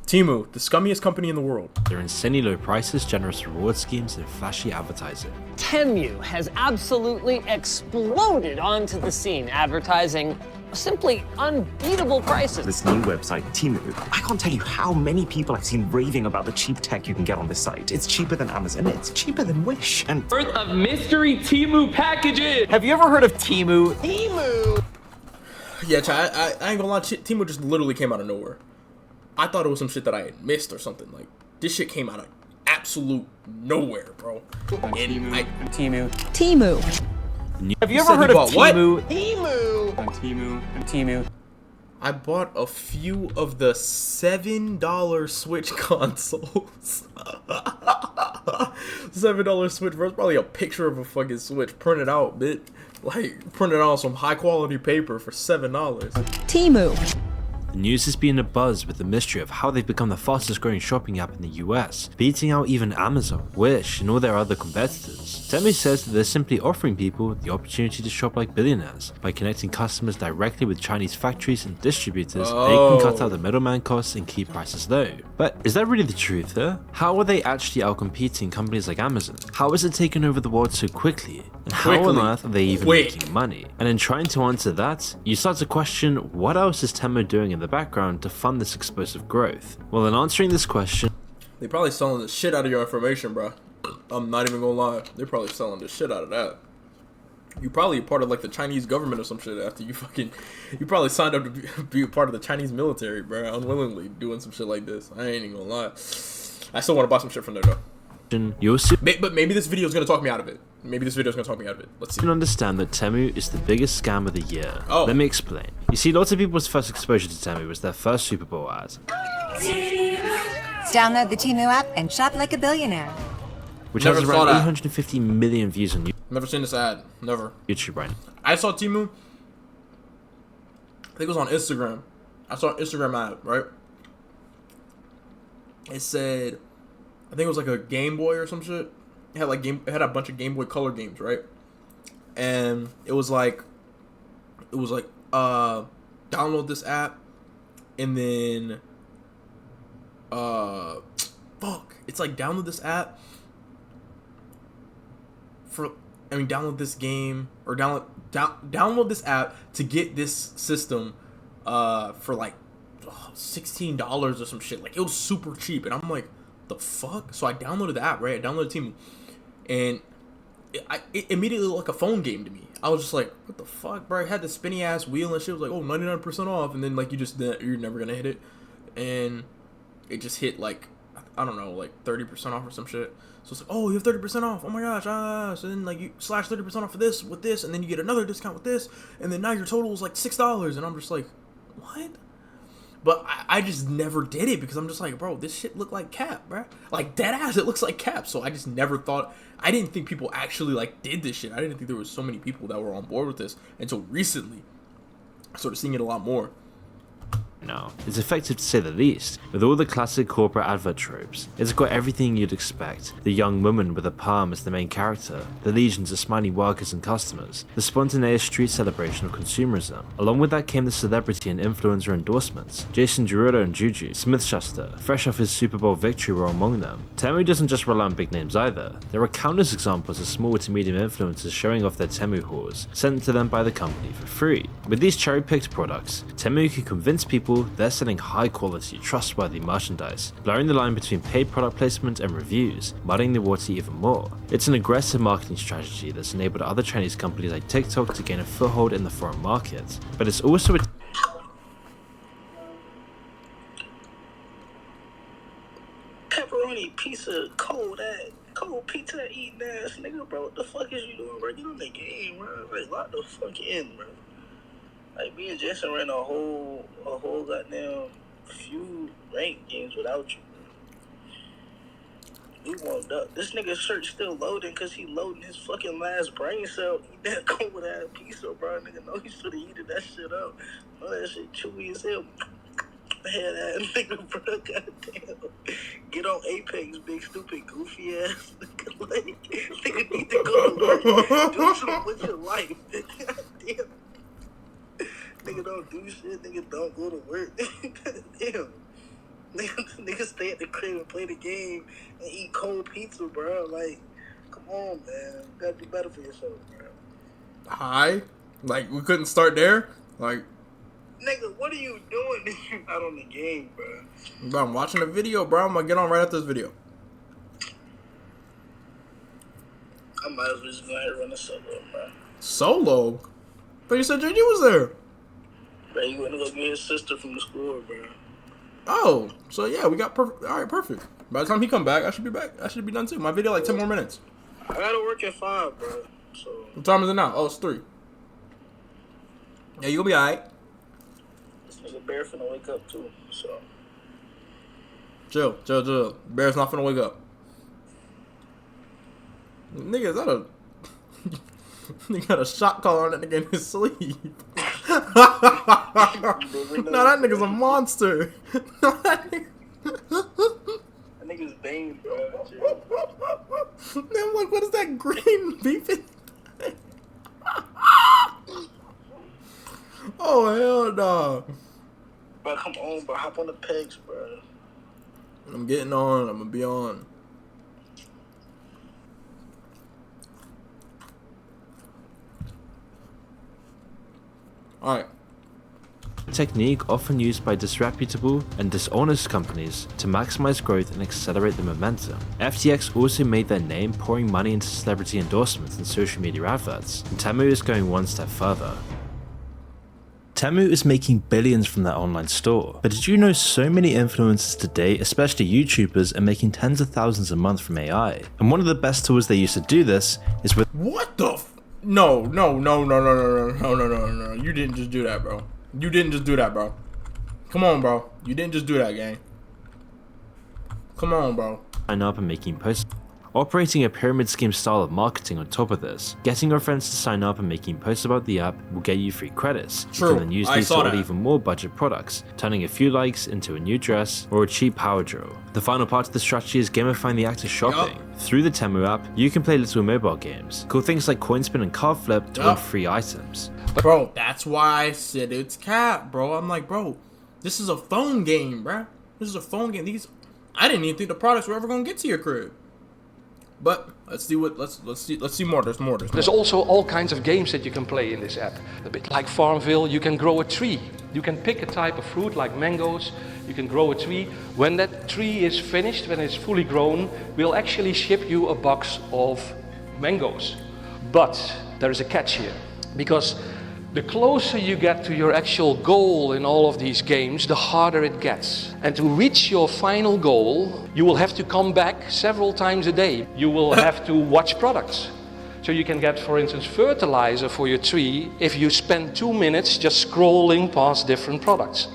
Temu, the scummiest company in the world. Their insanely low prices, generous reward schemes, and flashy advertising. Temu has absolutely exploded onto the scene, advertising simply unbeatable prices. This new website, Temu, I can't tell you how many people I've seen raving about the cheap tech you can get on this site. It's cheaper than Amazon, it's cheaper than Wish, and Worth of mystery Temu packages. Have you ever heard of Temu? Yeah, I ain't gonna lie, Temu just literally came out of nowhere. I thought it was some shit that I had missed or something. Like, this shit came out of absolute nowhere, bro. Temu. Have you ever heard of Temu? Temu. I bought a few of the $7 Switch consoles. $7 Switch, bro. It's probably a picture of a fucking Switch printed out, bitch. Like, printed out on some high quality paper for $7. Temu. The news has been abuzz with the mystery of how they've become the fastest growing shopping app in the US, beating out even Amazon, Wish, and all their other competitors. Temu says that they're simply offering people the opportunity to shop like billionaires by connecting customers directly with Chinese factories and distributors. They can cut out the middleman costs and keep prices low. But is that really the truth though? How are they actually outcompeting companies like Amazon? How is it taking over the world so quickly? And how on earth are they even making money? And in trying to answer that, you start to question what else is Temu doing in the background to fund this explosive growth? Well, in answering this question, they probably selling the shit out of your information, bro. I'm not even gonna lie. They're probably selling the shit out of that. You probably a part of like the Chinese government or some shit after you probably signed up to be a part of the Chinese military, bro, unwillingly doing some shit like this. I ain't even gonna lie. I still want to buy some shit from there though. But maybe this video is gonna talk me out of it. Let's see. You can understand that Temu is the biggest scam of the year. Oh. Let me explain. You see, lots of people's first exposure to Temu was their first Super Bowl ad, Download the Temu app and shop like a billionaire. which Never has saw around that. 850 million views on Never seen this ad. Never. YouTube right now. I saw Temu. I think it was on Instagram. I saw an Instagram ad, right? It said, I think it was like a Game Boy or some shit. It had a bunch of Game Boy Color games, right? And it was like, download this app, and then, it's like download this app download this game or download this app to get this system, for like $16 or some shit. Like, it was super cheap, and I'm like, the fuck? So I downloaded the app, right? I downloaded Temu, and it immediately looked like a phone game to me. I was just like, what the fuck, bro? It had the spinny ass wheel and shit. It was like, oh, 99% off, and then like you're never gonna hit it, and it just hit like, I don't know, like 30% off or some shit. So it's like, oh, you have 30% off. Oh my gosh, So then like you slash 30% off for this with this, and then you get another discount with this, and then now your total is like $6, and I'm just like, what? But I just never did it because I'm just like, bro, this shit look like cap, bro. Like, dead ass, it looks like cap. So I just never thought, I didn't think people actually like did this shit. I didn't think there was so many people that were on board with this until recently. I started seeing it a lot more. No, it's effective to say the least. With all the classic corporate advert tropes, it's got everything you'd expect. The young woman with a palm as the main character, the legions of smiling workers and customers, the spontaneous street celebration of consumerism. Along with that came the celebrity and influencer endorsements. Jason Derulo and Juju Smith-Schuster, fresh off his Super Bowl victory, were among them. Temu doesn't just rely on big names either. There are countless examples of small to medium influencers showing off their Temu hauls, sent to them by the company for free. With these cherry-picked products, Temu can convince people they're selling high quality, trustworthy merchandise, blurring the line between paid product placement and reviews, muddying the water even more. It's an aggressive marketing strategy that's enabled other Chinese companies like TikTok to gain a foothold in the foreign market, but it's also a pepperoni pizza, cold pizza eating ass nigga, bro. What the fuck is you doing, bro? Get on the game, bro. Like, lock the fuck in, bro. Like, me and Jason ran a whole goddamn few ranked games without you, bro. We warmed up. This nigga's shirt still loading because he loading his fucking last brain cell. Eat that cold ass pizza, bro. Nigga know he should have eaten that shit up. Oh, that shit chewy as hell. Man, that nigga, bro, goddamn. Get on Apex, big stupid goofy ass nigga. Like, nigga need to go to work. Do something with your life. Goddamn. Nigga don't do shit. Nigga don't go to work. Damn. Niggas stay at the crib and play the game and eat cold pizza, bro. Like, come on, man. You gotta do better for yourself, bro. Hi? Like, we couldn't start there? Like, Nigga, what are you doing if you're not on the game, bro? bro, I'm watching a video, bro. I'm gonna get on right after this video. I might as well just go ahead and run a solo, bro. Solo? But you said JG was there. Bro, you went to go get his sister from the school, bro. Oh, so yeah, we got perfect. All right, perfect. By the time he come back, I should be back. I should be done too. My video like 10 more minutes. I gotta work at 5, bro. So What time is it now? Oh, it's 3. Yeah, you gonna be alright. this nigga Bear finna wake up too. So Chill. Bear's not finna wake up. Nigga, is that a... Nigga got a shot call on that nigga in his sleep. No, that nigga's a monster. that nigga's Bane, bro. Chill. I'm like, what is that green beefing? Oh, hell no. Bro, come on, bro. Hop on the pegs, bro. I'm getting on. I'm gonna be on. Alright. Technique often used by disreputable and dishonest companies to maximize growth and accelerate the momentum. FTX also made their name pouring money into celebrity endorsements and social media adverts, and Temu is going one step further. Temu is making billions from their online store, but did you know so many influencers today, especially YouTubers, are making tens of thousands a month from AI? And one of the best tools they use to do this is with What the No. You didn't just do that, bro. You didn't just do that, bro. Come on, bro. You didn't just do that, gang. Come on, bro. sign up and making posts. Operating a pyramid scheme style of marketing on top of this, getting your friends to sign up and making posts about the app will get you free credits. True, You can then use I these to saw order that. even more budget products, turning a few likes into a new dress or a cheap power drill. The final part of the strategy is gamifying the act of shopping. Through the Temu app, you can play little mobile games, cool things like coin spin and card flip to win free items. Bro, that's why I said it's cap, bro. I'm like, bro, this is a phone game, bro. This is a phone game. I didn't even think the products were ever gonna get to your crib. But let's see more. There's more. There's also all kinds of games that you can play in this app. A bit like Farmville, you can grow a tree. You can pick a type of fruit like mangoes. You can grow a tree. When that tree is finished, when it's fully grown, we'll actually ship you a box of mangoes. But there is a catch here, because the closer you get to your actual goal in all of these games, the harder it gets. And to reach your final goal, you will have to come back several times a day. You will have to watch products. So you can get, for instance, fertilizer for your tree if you spend 2 minutes just scrolling past different products.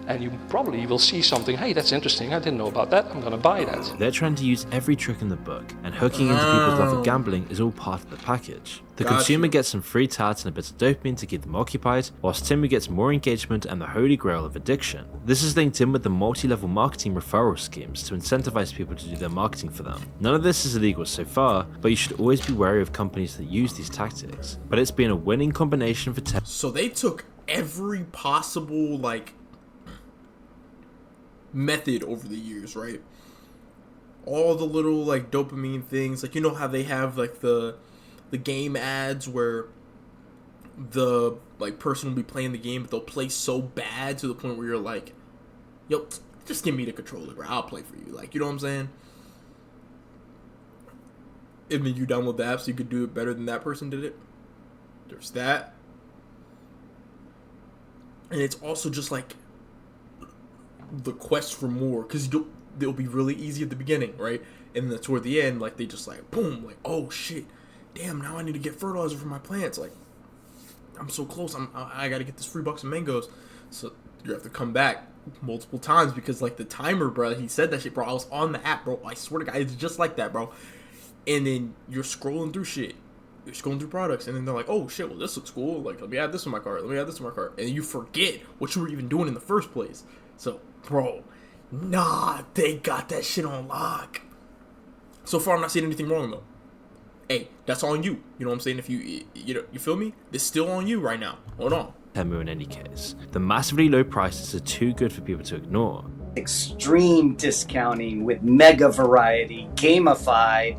And you probably will see something, hey, that's interesting, I didn't know about that, I'm gonna buy that. They're trying to use every trick in the book, and hooking into people's love of gambling is all part of the package. The consumer gets some free tats and a bit of dopamine to keep them occupied, whilst Temu gets more engagement and the holy grail of addiction. This is linked in with the multi-level marketing referral schemes to incentivize people to do their marketing for them. None of this is illegal so far, but you should always be wary of companies that use these tactics. But it's been a winning combination for Temu. So they took every possible, method over the years, right? All the little dopamine things, you know how they have the game ads where the person will be playing the game, but they'll play so bad to the point where you're like, yo, just give me the controller, bro. I'll play for you. You know what I'm saying? And then you download the app so you could do it better than that person did it. There's that. And it's also just the quest for more, because they'll be really easy at the beginning, right? And then toward the end, they just boom, oh shit, damn, now I need to get fertilizer for my plants. I'm so close. I gotta get this free box of mangoes. So you have to come back multiple times because the timer, bro. He said that shit, bro. I was on the app, bro. I swear to God, it's just like that, bro. And then you're scrolling through shit. You're scrolling through products, and then they're like, oh shit, well this looks cool. Let me add this to my cart. Let me add this to my cart. And you forget what you were even doing in the first place. So, bro, nah, they got that shit on lock. So far, I'm not seeing anything wrong though. Hey, that's on you. You know what I'm saying? If you feel me? It's still on you right now. Hold on. Temu in any case. The massively low prices are too good for people to ignore. extreme discounting with mega variety, gamified,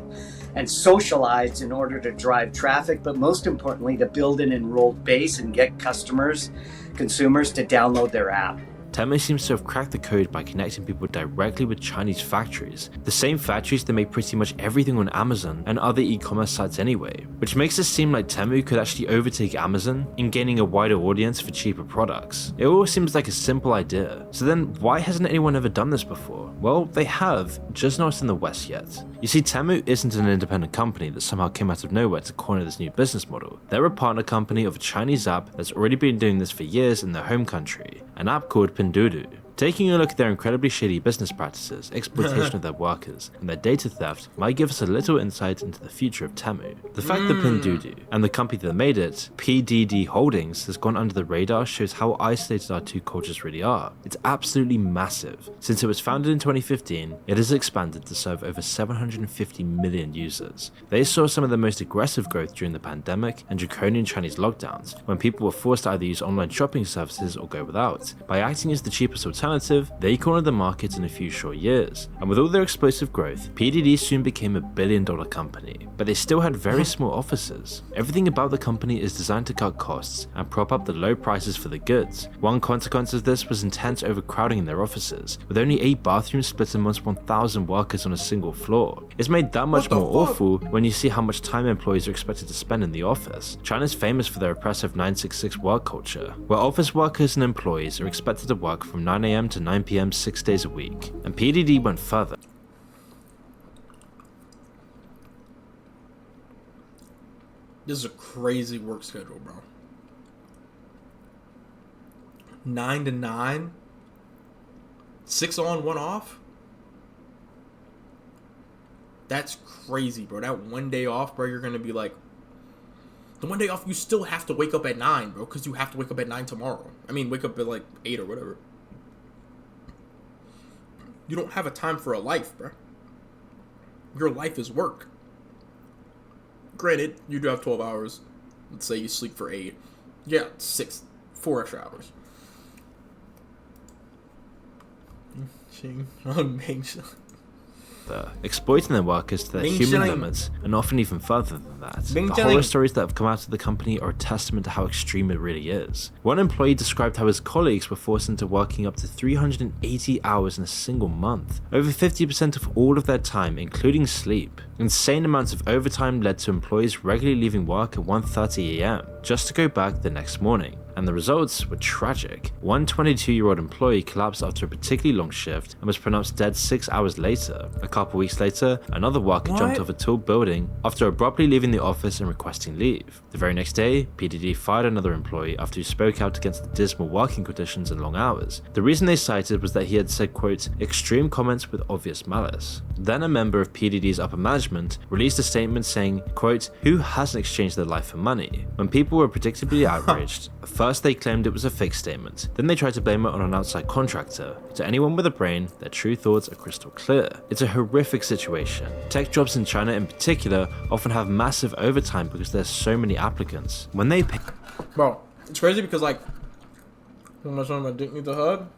and socialized in order to drive traffic, but most importantly, to build an enrolled base and get consumers to download their app. Temu seems to have cracked the code by connecting people directly with Chinese factories, the same factories that make pretty much everything on Amazon and other e-commerce sites anyway, which makes it seem like Temu could actually overtake Amazon in gaining a wider audience for cheaper products. It all seems like a simple idea, so then why hasn't anyone ever done this before? Well, they have, just not in the West yet. You see, Temu isn't an independent company that somehow came out of nowhere to corner this new business model. They're a partner company of a Chinese app that's already been doing this for years in their home country, an app called Pinduoduo. Taking a look at their incredibly shady business practices, exploitation of their workers, and their data theft might give us a little insight into the future of Temu. The fact that Pinduoduo and the company that made it, PDD Holdings, has gone under the radar shows how isolated our two cultures really are. It's absolutely massive. Since it was founded in 2015, it has expanded to serve over 750 million users. They saw some of the most aggressive growth during the pandemic and draconian Chinese lockdowns, when people were forced to either use online shopping services or go without. By acting as the cheapest alternative, they cornered the market in a few short years, and with all their explosive growth, PDD soon became a billion-dollar company, but they still had very small offices. Everything about the company is designed to cut costs and prop up the low prices for the goods. One consequence of this was intense overcrowding in their offices, with only 8 bathrooms split amongst 1,000 workers on a single floor. It's made that much more awful when you see how much time employees are expected to spend in the office. China's famous for their oppressive 966 work culture, where office workers and employees are expected to work from 9 AM to 9 PM 6 days a week, and PDD went further. This is a crazy work schedule, bro. 9 to 9? 6 on, 1 off? That's crazy, bro. That one day off, bro, you're gonna be like... The one day off, you still have to wake up at 9, bro, because you have to wake up at 9 tomorrow. I mean, wake up at like 8 or whatever. You don't have a time for a life, bro. Your life is work. Granted, you do have 12 hours. Let's say you sleep for 8. Yeah, 4 extra hours. Exploiting their workers to their human limits, and often even further than that. The horror stories that have come out of the company are a testament to how extreme it really is. One employee described how his colleagues were forced into working up to 380 hours in a single month, over 50% of all of their time, including sleep. Insane amounts of overtime led to employees regularly leaving work at 1:30 AM just to go back the next morning. And the results were tragic. One 22-year-old employee collapsed after a particularly long shift and was pronounced dead 6 hours later. A couple weeks later, another worker jumped off a tall building after abruptly leaving the office and requesting leave. The very next day, PDD fired another employee after he spoke out against the dismal working conditions and long hours. The reason they cited was that he had said, quote, extreme comments with obvious malice. Then a member of PDD's upper management released a statement saying, quote, who hasn't exchanged their life for money? When people were predictably outraged, first they claimed it was a fake statement, then they tried to blame it on an outside contractor. To anyone with a brain, their true thoughts are crystal clear. It's a horrific situation. Tech jobs in China in particular often have massive overtime because there's so many applicants. When they pay... Bro, it's crazy because like, when my dick needs a hug,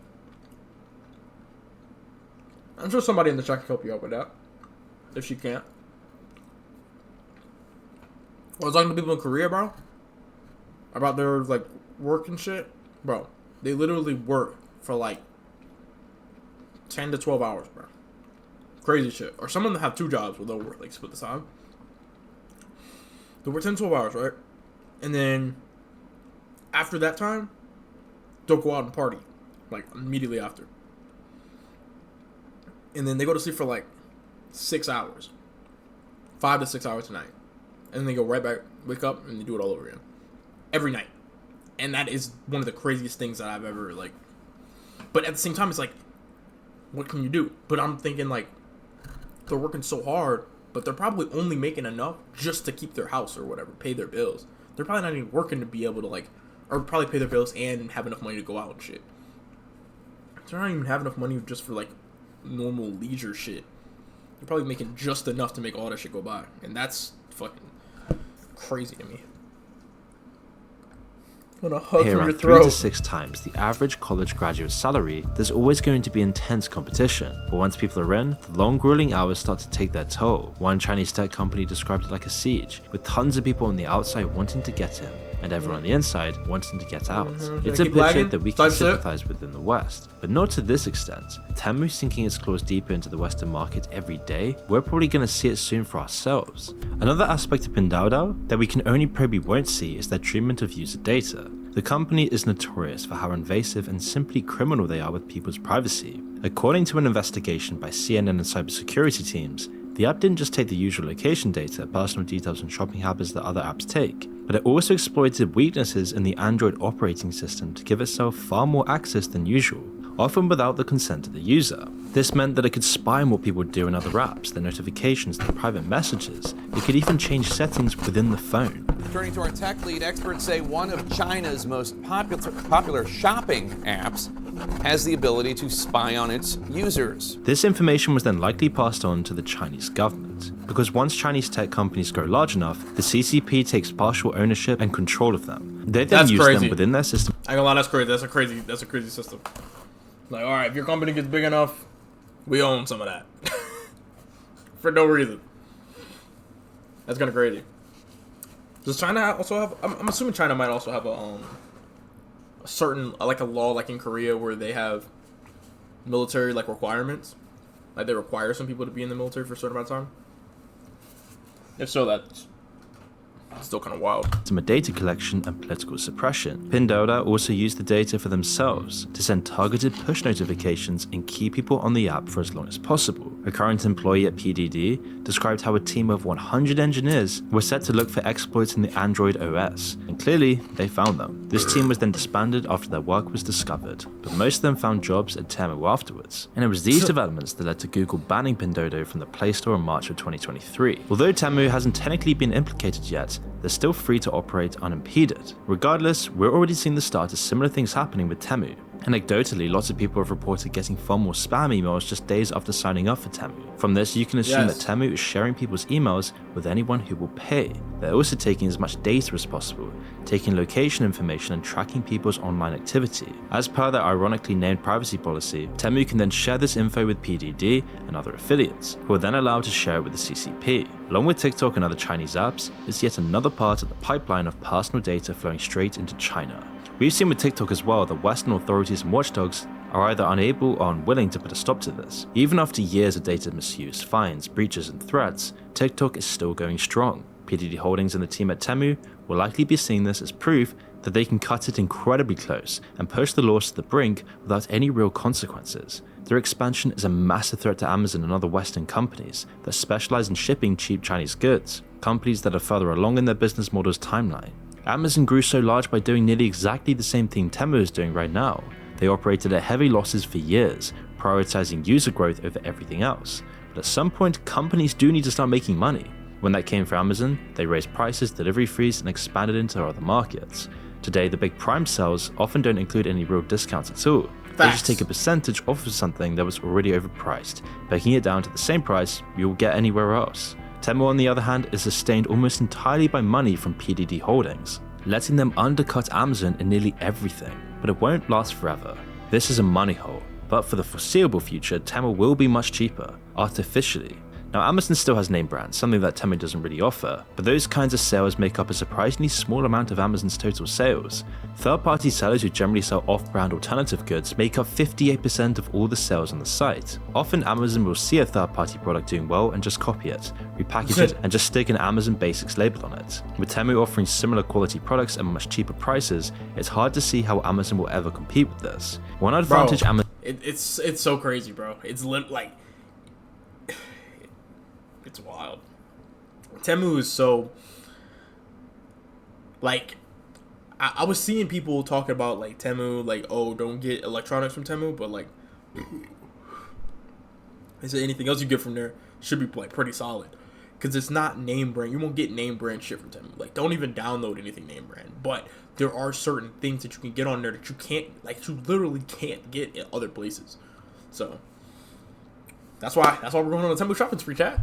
I'm sure somebody in the chat can help you out with that, if she can't. I was talking to people in Korea, bro, about their like work and shit. Bro, they literally work for like 10 to 12 hours, bro. Crazy shit. Or some of them have 2 jobs where they'll work like split the time. They work 10 to 12 hours, right? And then after that time, they'll go out and party, like immediately after. And then they go to sleep for like 6 hours, 5 to 6 hours a night. And then they go right back, wake up, and they do it all over again. Every night. And that is one of the craziest things that I've ever, like... But at the same time, it's like, what can you do? But I'm thinking, like, they're working so hard, but they're probably only making enough just to keep their house or whatever, pay their bills. They're probably not even working to be able to, like... Or probably pay their bills and have enough money to go out and shit. They're not even have enough money just for, like, normal leisure shit. They're probably making just enough to make all that shit go by. And that's fucking crazy to me. I'm gonna hug pay from around your 3 to throat. 6 times the average college graduate salary, there's always going to be intense competition. But once people are in, the long grueling hours start to take their toll. One Chinese tech company described it like a siege, with tons of people on the outside wanting to get in, and everyone on the inside wanting to get out. It's a Keep picture lagging? that we can Type shit? sympathize with in the West, but not to this extent. Temu sinking its claws deeper into the Western market every day, we're probably going to see it soon for ourselves. Another aspect of Pinduoduo that we can only pray we won't see is their treatment of user data. The company is notorious for how invasive and simply criminal they are with people's privacy. According to an investigation by CNN and cybersecurity teams, the app didn't just take the usual location data, personal details and shopping habits that other apps take, but it also exploited weaknesses in the Android operating system to give itself far more access than usual, often without the consent of the user. This meant that it could spy on what people do in other apps, their notifications, their private messages. It could even change settings within the phone. Turning to our tech lead, experts say one of China's most popular shopping apps has the ability to spy on its users. This information was then likely passed on to the Chinese government, because once Chinese tech companies grow large enough, the CCP takes partial ownership and control of them. They then use them within their system. I ain't gonna lie, that's crazy. That's a crazy system. Like, all right, if your company gets big enough, we own some of that for no reason. That's kind of crazy. Does China also have? I'm assuming China might also have a certain like a law like in Korea where they have military like requirements, like they require some people to be in the military for a certain amount of time. If so, that's still kind of wild. Data collection and political suppression. Pinduoduo also used the data for themselves to send targeted push notifications and keep people on the app for as long as possible. A current employee at PDD described how a team of 100 engineers were set to look for exploits in the Android OS, and clearly they found them. This team was then disbanded after their work was discovered, but most of them found jobs at Temu afterwards, and it was these developments that led to Google banning Pinduoduo from the Play Store in March of 2023. Although Temu hasn't technically been implicated yet, they're still free to operate unimpeded. Regardless, we're already seeing the start of similar things happening with Temu. Anecdotally, lots of people have reported getting far more spam emails just days after signing up for Temu. From this, you can assume that Temu is sharing people's emails with anyone who will pay. They're also taking as much data as possible, taking location information and tracking people's online activity. As per their ironically named privacy policy, Temu can then share this info with PDD and other affiliates, who are then allowed to share it with the CCP. Along with TikTok and other Chinese apps, is yet another part of the pipeline of personal data flowing straight into China. We've seen with TikTok as well that Western authorities and watchdogs are either unable or unwilling to put a stop to this. Even after years of data misuse, fines, breaches and threats, TikTok is still going strong. PDD Holdings and the team at Temu will likely be seeing this as proof that they can cut it incredibly close and push the laws to the brink without any real consequences. Their expansion is a massive threat to Amazon and other Western companies that specialize in shipping cheap Chinese goods, companies that are further along in their business model's timeline. Amazon grew so large by doing nearly exactly the same thing Temu is doing right now. They operated at heavy losses for years, prioritizing user growth over everything else. But at some point, companies do need to start making money. When that came for Amazon, they raised prices, delivery fees, and expanded into other markets. Today, the big Prime sales often don't include any real discounts at all. They just take a percentage off of something that was already overpriced, breaking it down to the same price you will get anywhere else. Temu, on the other hand, is sustained almost entirely by money from PDD Holdings, letting them undercut Amazon in nearly everything. But it won't last forever. This is a money hole, but for the foreseeable future, Temu will be much cheaper, artificially. Now, Amazon still has name brands, something that Temu doesn't really offer, but those kinds of sales make up a surprisingly small amount of Amazon's total sales. Third-party sellers who generally sell off-brand alternative goods make up 58% of all the sales on the site. Often, Amazon will see a third-party product doing well and just copy it, repackage it, and just stick an Amazon Basics label on it. With Temu offering similar quality products at much cheaper prices, it's hard to see how Amazon will ever compete with this. One advantage Amazon... It's so crazy, bro. It's like... It's wild. Temu is so... Like... I was seeing people talking about, like, Temu, like, oh, don't get electronics from Temu, but, like... They say anything else you get from there should be, like, pretty solid. Because it's not name brand. You won't get name brand shit from Temu. Like, don't even download anything name brand. But there are certain things that you can get on there that you can't... Like, you literally can't get in other places. So... That's why we're going on a Temu shopping spree, chat.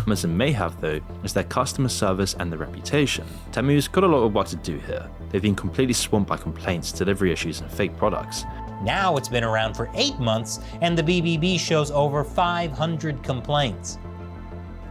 Amazon may have though is their customer service and their reputation. Temu's got a lot of work to do here. They've been completely swamped by complaints, delivery issues, and fake products. Now it's been around for 8 months, and the BBB shows over 500 complaints.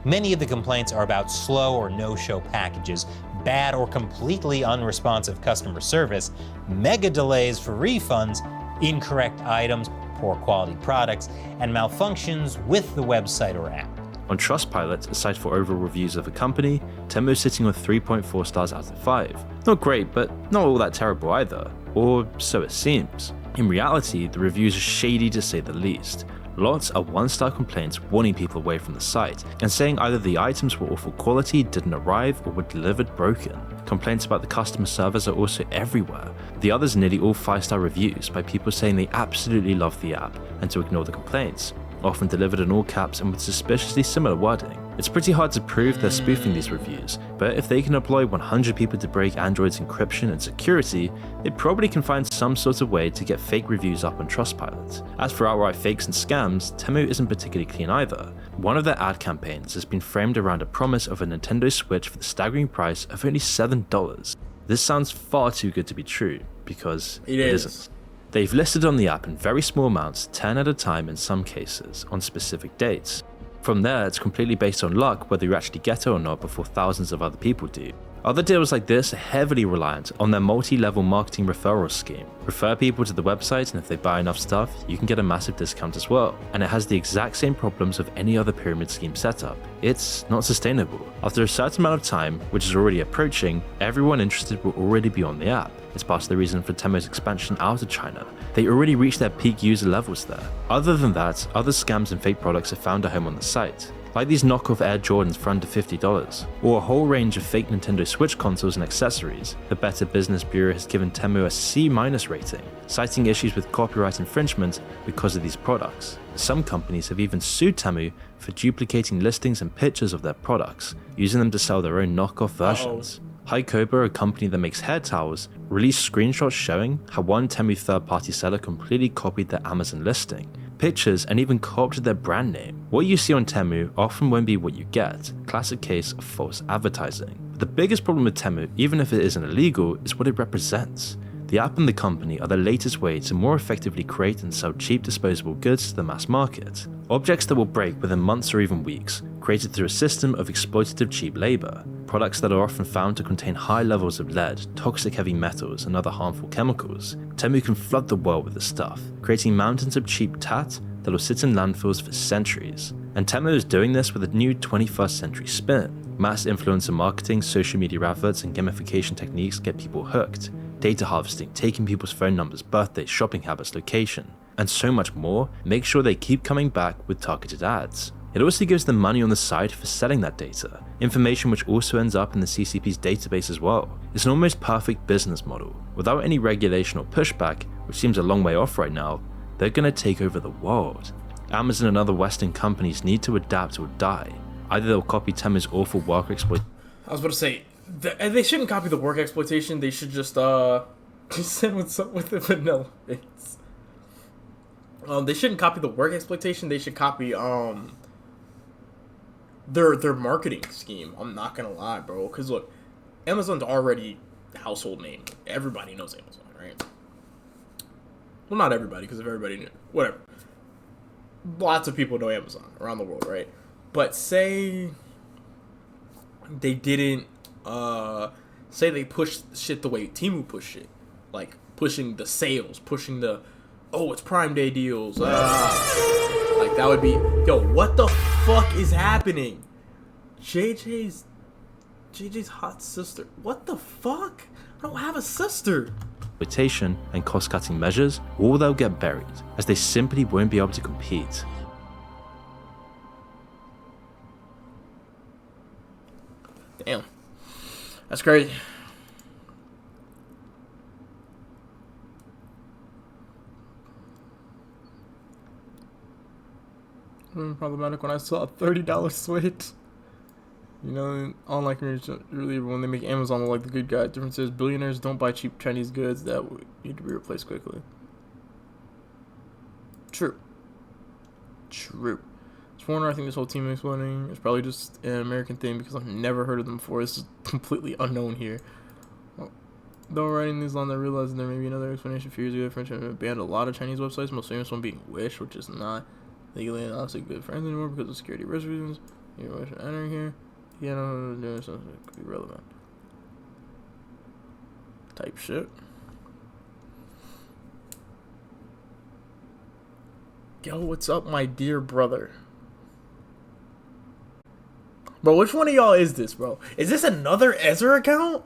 Many of the complaints are about slow or no-show packages, bad or completely unresponsive customer service, mega delays for refunds, incorrect items, poor quality products, and malfunctions with the website or app. On Trustpilot, a site for overall reviews of a company, Temu is sitting on 3.4 stars out of 5. Not great, but not all that terrible either. Or so it seems. In reality, the reviews are shady to say the least. Lots are one-star complaints warning people away from the site, and saying either the items were awful quality, didn't arrive, or were delivered broken. Complaints about the customer service are also everywhere. The others are nearly all 5-star reviews by people saying they absolutely love the app, and to ignore the complaints, often delivered in all caps and with suspiciously similar wording. It's pretty hard to prove they're spoofing these reviews, but if they can employ 100 people to break Android's encryption and security, they probably can find some sort of way to get fake reviews up on Trustpilot. As for outright fakes and scams, Temu isn't particularly clean either. One of their ad campaigns has been framed around a promise of a Nintendo Switch for the staggering price of only $7. This sounds far too good to be true, because it isn't. They've listed on the app in very small amounts, 10 at a time in some cases, on specific dates. From there, it's completely based on luck whether you actually get it or not before thousands of other people do. Other deals like this are heavily reliant on their multi-level marketing referral scheme. Refer people to the website, and if they buy enough stuff, you can get a massive discount as well. And it has the exact same problems of any other pyramid scheme setup. It's not sustainable. After a certain amount of time, which is already approaching, everyone interested will already be on the app. It's part of the reason for Temu's expansion out of China. They already reached their peak user levels there. Other than that, other scams and fake products have found a home on the site, like these knockoff Air Jordans for under $50, or a whole range of fake Nintendo Switch consoles and accessories. The Better Business Bureau has given Temu a C- rating, citing issues with copyright infringement because of these products. Some companies have even sued Temu for duplicating listings and pictures of their products, using them to sell their own knockoff versions. Hycoba, a company that makes hair towels, released screenshots showing how one Temu third-party seller completely copied their Amazon listing, pictures, and even co-opted their brand name. What you see on Temu often won't be what you get, classic case of false advertising. But the biggest problem with Temu, even if it isn't illegal, is what it represents. The app and the company are the latest way to more effectively create and sell cheap disposable goods to the mass market. Objects that will break within months or even weeks, created through a system of exploitative cheap labor. Products that are often found to contain high levels of lead, toxic heavy metals, and other harmful chemicals. Temu can flood the world with this stuff, creating mountains of cheap tat that will sit in landfills for centuries. And Temu is doing this with a new 21st century spin. Mass influencer marketing, social media adverts, and gamification techniques get people hooked. Data harvesting, taking people's phone numbers, birthdays, shopping habits, location, and so much more make sure they keep coming back with targeted ads. It also gives them money on the side for selling that data, information which also ends up in the CCP's database as well. It's an almost perfect business model. Without any regulation or pushback, which seems a long way off right now, they're gonna take over the world. Amazon and other Western companies need to adapt or die. Either they'll copy Temu's awful worker exploitation. I was about to say, they shouldn't copy the work exploitation. They should just send with the vanilla face. They shouldn't copy the work exploitation. They should copy their marketing scheme. I'm not gonna lie, bro. Cause look, Amazon's already a household name. Everybody knows Amazon, right? Well, not everybody, because if everybody knew, whatever. Lots of people know Amazon around the world, right? But say they didn't. Say they push shit the way Temu pushed shit, like pushing the sales, pushing the, oh, it's Prime Day deals, like that would be, yo, what the fuck is happening? JJ's hot sister, what the fuck? I don't have a sister. Exploitation and cost-cutting measures, or they'll get buried, as they simply won't be able to compete. Damn. That's crazy. Problematic when I saw a $30 Switch. You know, online communities really, when they make Amazon look like the good guy. Difference is billionaires don't buy cheap Chinese goods that need to be replaced quickly. True. It's foreigner. I think this whole team exploding is probably just an American thing because I've never heard of them before. It's completely unknown here. Though writing these long, I realized there may be another explanation. For years ago, French have banned a lot of Chinese websites, most famous one being Wish, which is not legally and honestly good friends anymore because of security risk reasons. You know, entering here. Yeah, no, doing something that could be relevant. Type shit. Yo, what's up, my dear brother? Bro, which one of y'all is this, bro? Is this another Ezra account?